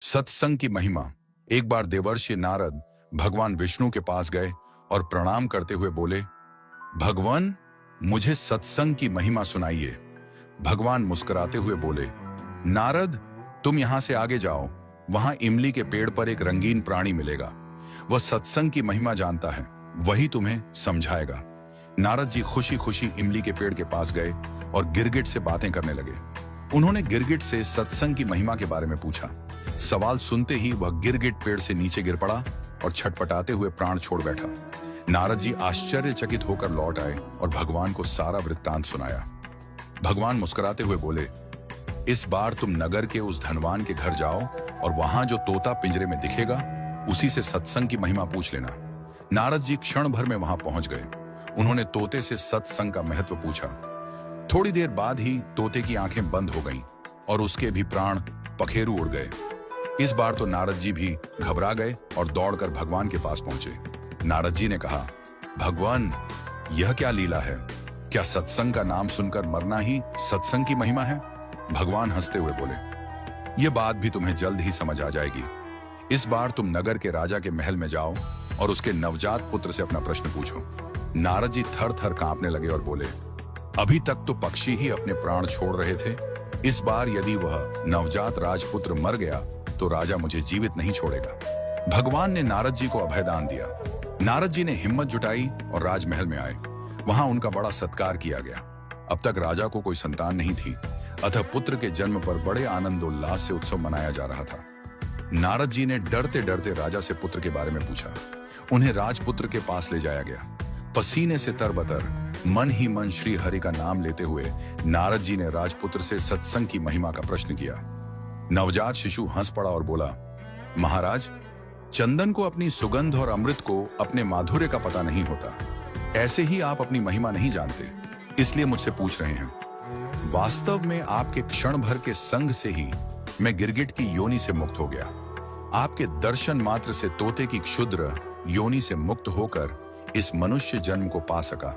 सत्संग की महिमा। एक बार देवर्षि नारद भगवान विष्णु के पास गए और प्रणाम करते हुए बोले, भगवान, मुझे सत्संग की महिमा सुनाइए। भगवान मुस्कुराते हुए बोले, नारद, तुम यहां से आगे जाओ, वहां इमली के पेड़ पर एक रंगीन प्राणी मिलेगा। वह सत्संग की महिमा जानता है, वही तुम्हें समझाएगा। नारद जी खुशी खुशी इमली के पेड़ के पास गए और गिरगिट से बातें करने लगे। उन्होंने गिरगिट से सत्संग की महिमा के बारे में पूछा। सवाल सुनते ही वह गिरगिट पेड़ से नीचे गिर पड़ा और छटपटाते हुए प्राण छोड़ बैठा। नारद जी आश्चर्यचकित होकर लौट आए और भगवान को सारा वृत्तांत सुनाया। भगवान मुस्कुराते हुए बोले, इस बार तुम नगर के उस धनवान के घर जाओ और वहां जो तोता पिंजरे में दिखेगा, उसी से सत्संग की महिमा पूछ लेना। नारद जी क्षण भर में वहां पहुंच गए। उन्होंने तोते से सत्संग का महत्व पूछा। थोड़ी देर बाद ही तोते की आंखें बंद हो गईं और उसके भी प्राण पखेरु उड़ गए। इस बार तो नारद जी भी घबरा गए और दौड़कर भगवान के पास पहुंचे। नारद जी ने कहा, भगवान, यह क्या लीला है? क्या सत्संग का नाम सुनकर मरना ही सत्संग की महिमा है? भगवान हंसते हुए बोले, यह बात भी तुम्हें जल्द ही समझ आ जाएगी। इस बार तुम नगर के राजा के महल में जाओ और उसके नवजात पुत्र से अपना प्रश्न पूछो। नारद जी थर थर कांपने लगे और बोले, अभी तक तो पक्षी ही अपने प्राण छोड़ रहे थे। इस बार यदि वह नवजात राजपुत्र मर गया तो राजा मुझे जीवित नहीं छोड़ेगा। भगवान ने नारद जी को अभयदान दिया। नारद जी ने हिम्मत जुटाई और राजमहल में आए। वहां उनका बड़ा सत्कार किया गया। अब तक राजा को कोई संतान नहीं थी, अतः पुत्र के जन्म पर बड़े आनंदोल्लास से उत्सव मनाया जा रहा था। नारद जी ने डरते डरते राजा से पुत्र के बारे में पूछा। उन्हें राजपुत्र के पास ले जाया गया। पसीने से तरबतर, मन ही मन श्री हरि का नाम लेते हुए नारद जी ने राजपुत्र से सत्संग की महिमा का प्रश्न किया। नवजात शिशु हंस पड़ा और बोला, महाराज, चंदन को अपनी सुगंध और अमृत को अपने माधुर्य का पता नहीं होता। ऐसे ही आप अपनी महिमा नहीं जानते, इसलिए मुझसे पूछ रहे हैं। वास्तव में आपके क्षण भर के संग से ही मैं गिरगिट की योनि से मुक्त हो गया। आपके दर्शन मात्र से तोते की क्षुद्र योनि से मुक्त होकर इस मनुष्य जन्म को पा सका।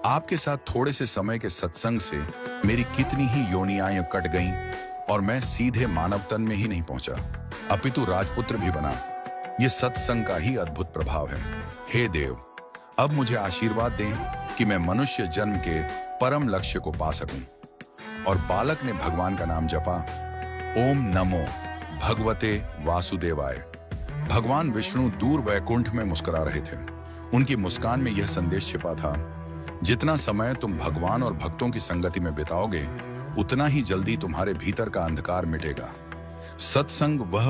आपके साथ थोड़े से समय के सत्संग से मेरी कितनी ही योनियां कट गईं और मैं सीधे मानव तन में ही नहीं पहुंचा, अपितु राजपुत्र भी बना। यह सत्संग का ही अद्भुत प्रभाव है। हे देव, अब मुझे आशीर्वाद दें कि मैं मनुष्य जन्म के परम लक्ष्य को पा सकूं। और बालक ने भगवान का नाम जपा, ओम नमो भगवते वासुदेवाय। भगवान विष्णु दूर वैकुंठ में मुस्कुरा रहे थे। उनकी मुस्कान में यह संदेश छिपा था, जितना समय तुम भगवान और भक्तों की संगति में बिताओगे, उतना ही जल्दी तुम्हारे भीतर का अंधकार मिटेगा। सत्संग वह